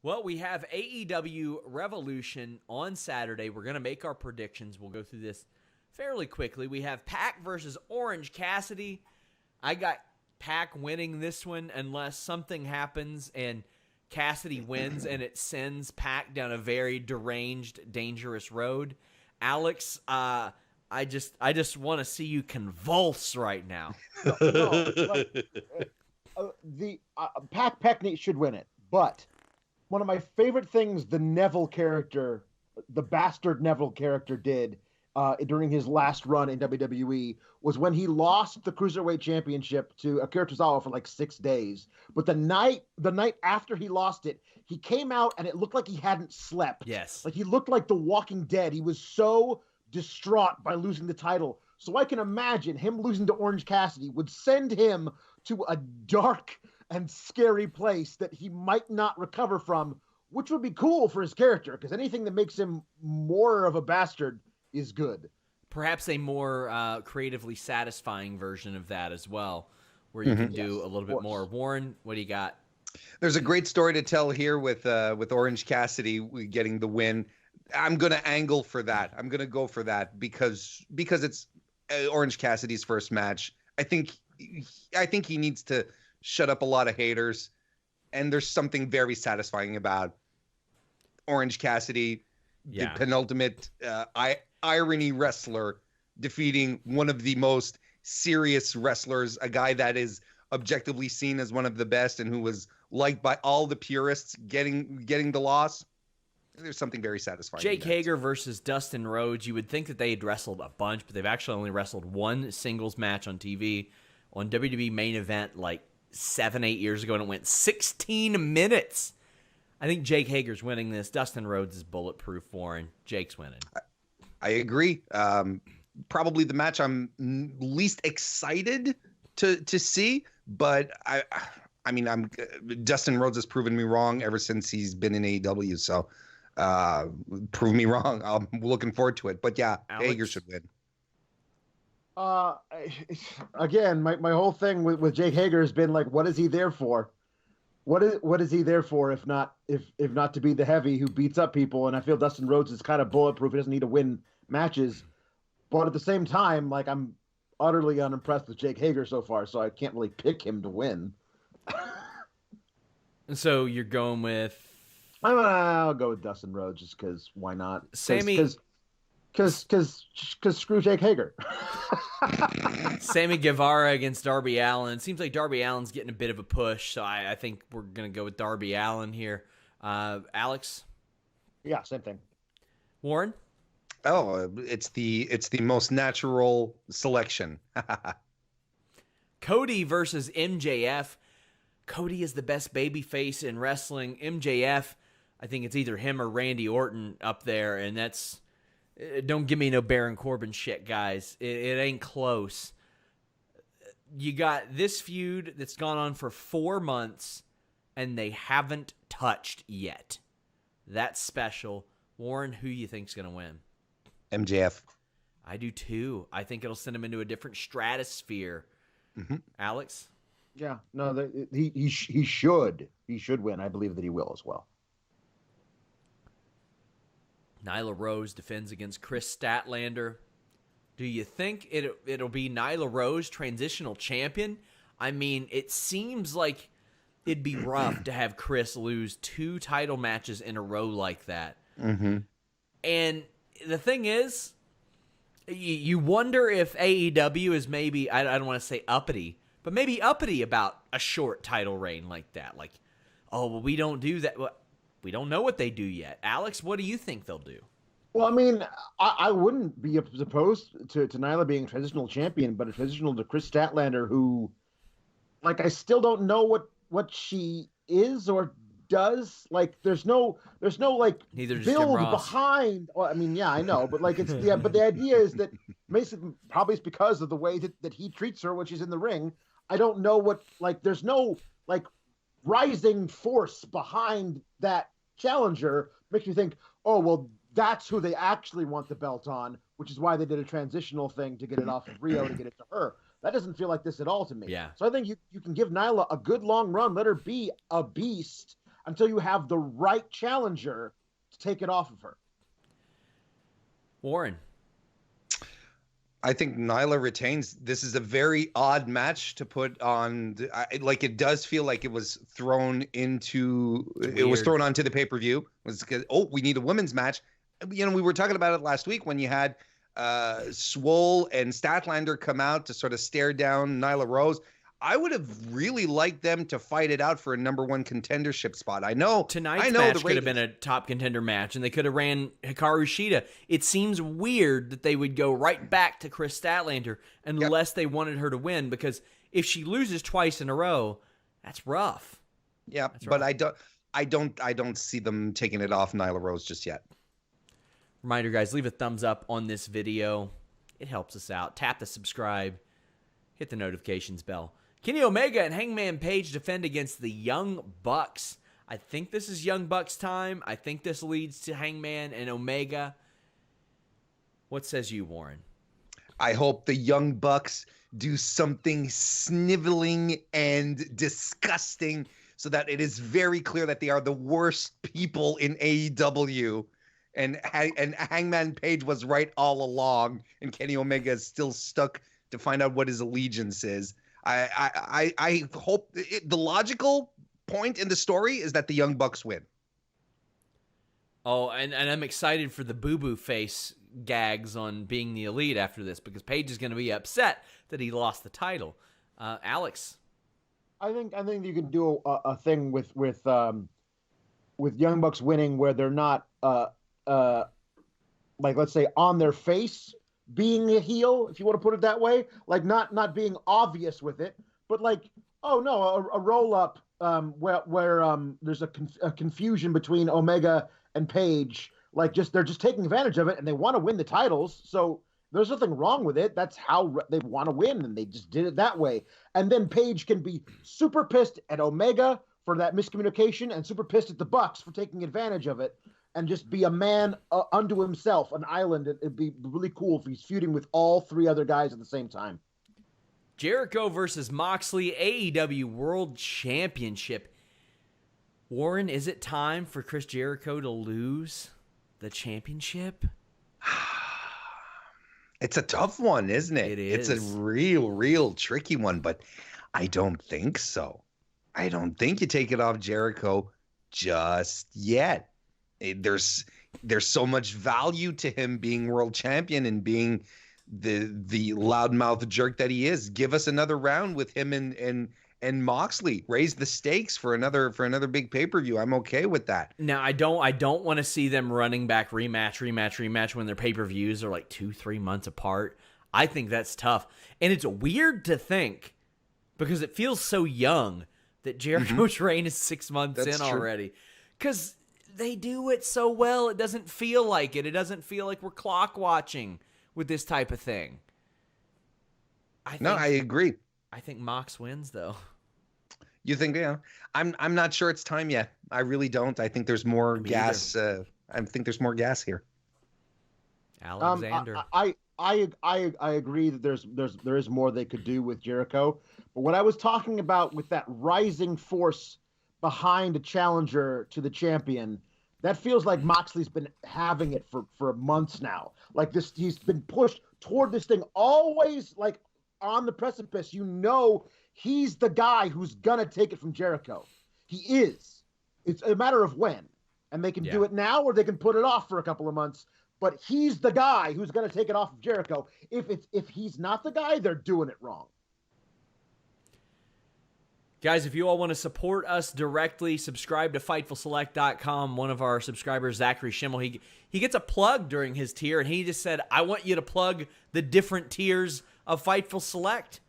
Well, we have AEW Revolution on Saturday. We're going to make our predictions. We'll go through this fairly quickly. We have Pac versus Orange Cassidy. I got Pac winning this one unless something happens and Cassidy wins and it sends Pac down a very deranged, dangerous road. Alex, I just want to see you convulse right now. Pac should win it, but one of my favorite things the Neville character, the bastard Neville character, did during his last run in WWE was when he lost the Cruiserweight Championship to Akira Tozawa for like 6 days. But the night after he lost it, he came out and it looked like he hadn't slept. Yes. Like he looked like The Walking Dead. He was so distraught by losing the title. So I can imagine him losing to Orange Cassidy would send him to a dark and scary place that he might not recover from, which would be cool for his character, because anything that makes him more of a bastard is good. Perhaps a more creatively satisfying version of that as well, where you can do a little bit more. Warren, what do you got? There's a great story to tell here with Orange Cassidy getting the win. I'm going to angle for that. I'm going to go for that because it's Orange Cassidy's first match. I think he needs to shut up a lot of haters, and there's something very satisfying about Orange Cassidy, the penultimate irony wrestler, defeating one of the most serious wrestlers, a guy that is objectively seen as one of the best and who was liked by all the purists, getting the loss. There's something very satisfying. Jake Hager versus Dustin Rhodes. You would think that they had wrestled a bunch, but they've actually only wrestled one singles match on TV on WWE Main Event like 7-8 years ago, and it went 16 minutes. I think Jake Hager's winning this. Dustin Rhodes is bulletproof. Warren, Jake's winning. I agree. Probably the match I'm least excited to see, but I mean, Dustin Rhodes has proven me wrong ever since he's been in AEW. So prove me wrong. I'm looking forward to it. But yeah, Alex? Hager should win. Again, my whole thing with Jake Hager has been like, what is he there for? What is he there for if not to be the heavy who beats up people? And I feel Dustin Rhodes is kind of bulletproof. He doesn't need to win matches, but at the same time, like, I'm utterly unimpressed with Jake Hager so far, so I can't really pick him to win. And so you're going with? I'll go with Dustin Rhodes just because why not? Sammy. Because screw Jake Hager. Sammy Guevara against Darby Allin. Seems like Darby Allin's getting a bit of a push, so I think we're going to go with Darby Allin here. Alex? Yeah, same thing. Warren? Oh, it's the most natural selection. Cody versus MJF. Cody is the best babyface in wrestling. MJF, I think it's either him or Randy Orton up there, and that's... Don't give me no Baron Corbin shit, guys. It ain't close. You got this feud that's gone on for 4 months, and they haven't touched yet. That's special. Warren, who you think's going to win? MJF. I do too. I think it'll send him into a different stratosphere. Mm-hmm. Alex? Yeah, no, he should win. I believe that he will as well. Nyla Rose defends against Chris Statlander. Do you think it'll be Nyla Rose transitional champion? I mean, it seems like it'd be rough to have Chris lose 2 title matches in a row like that. Mm-hmm. And the thing is, you wonder if AEW is maybe, I don't want to say uppity, but maybe uppity about a short title reign like that. Like, oh, well, we don't do that. Well, we don't know what they do yet. Alex, what do you think they'll do? Well, I mean, I wouldn't be opposed to Nyla being a transitional champion, but a transitional to Chris Statlander, who, like, I still don't know what she is or does. Like, there's no like build behind. Well, I mean, yeah, I know, but like it's but the idea is that basically probably it's because of the way that he treats her when she's in the ring. I don't know what, like, there's no like rising force behind that challenger. Makes me think, oh, well, that's who they actually want the belt on, which is why they did a transitional thing to get it off of Rio to get it to her. That doesn't feel like this at all to me. Yeah. So I think you can give Nyla a good long run, let her be a beast, until you have the right challenger to take it off of her. Warren. I think Nyla retains. This is a very odd match to put on. Like, it does feel like it was thrown into. It was thrown onto the pay-per-view. We need a women's match. We were talking about it last week when you had Swole and Statlander come out to sort of stare down Nyla Rose. I would have really liked them to fight it out for a number one contendership spot. Tonight's match could have been a top contender match, and they could have ran Hikaru Shida. It seems weird that they would go right back to Chris Statlander unless they wanted her to win, because if she loses twice in a row, that's rough. Yeah, but I don't see them taking it off Nyla Rose just yet. Reminder, guys, leave a thumbs up on this video. It helps us out. Tap the subscribe. Hit the notifications bell. Kenny Omega and Hangman Page defend against the Young Bucks. I think this is Young Bucks time. I think this leads to Hangman and Omega. What says you, Warren? I hope the Young Bucks do something sniveling and disgusting so that it is very clear that they are the worst people in AEW. And Hangman Page was right all along, and Kenny Omega is still stuck to find out what his allegiance is. I hope the logical point in the story is that the Young Bucks win. Oh, and I'm excited for the boo-boo face gags on Being the Elite after this, because Page is going to be upset that he lost the title. Alex, I think you can do a thing with Young Bucks winning where they're not like, let's say, on their face being a heel, if you want to put it that way, like not being obvious with it, but like, oh no, a roll up where there's a confusion between Omega and Page, like they're just taking advantage of it and they want to win the titles, so there's nothing wrong with it. That's how they want to win, and they just did it that way. And then Page can be super pissed at Omega for that miscommunication and super pissed at the Bucks for taking advantage of it, and just be a man unto himself, an island. It'd be really cool if he's feuding with all three other guys at the same time. Jericho versus Moxley, AEW World Championship. Warren, is it time for Chris Jericho to lose the championship? It's a tough one, isn't it? It is. It's a real tricky one, but I don't think so. I don't think you take it off Jericho just yet. There's so much value to him being world champion and being the loudmouth jerk that he is. Give us another round with him and Moxley. Raise the stakes for another big pay-per-view. I'm okay with that. Now, I don't want to see them running back rematch when their pay-per-views are like 2-3 months apart. I think that's tough. And it's weird to think, because it feels so young, that Jericho's reign is 6 months in already. Because they do it so well, it doesn't feel like it. It doesn't feel like we're clock watching with this type of thing. I agree. I think Mox wins, though. You think? Yeah. I'm not sure it's time yet. I really don't. I think there's more gas. I think there's more gas here. Alexander. I agree that there is more they could do with Jericho. But what I was talking about with that rising force behind a challenger to the champion, that feels like Moxley's been having it for months now. Like this, he's been pushed toward this thing, always like on the precipice. You know, he's the guy who's gonna take it from Jericho. He is. It's a matter of when, and they can do it now or they can put it off for a couple of months. But he's the guy who's gonna take it off of Jericho. If he's not the guy, they're doing it wrong. Guys, if you all want to support us directly, subscribe to FightfulSelect.com. One of our subscribers, Zachary Schimmel, he gets a plug during his tier, and he just said, I want you to plug the different tiers of Fightful Select.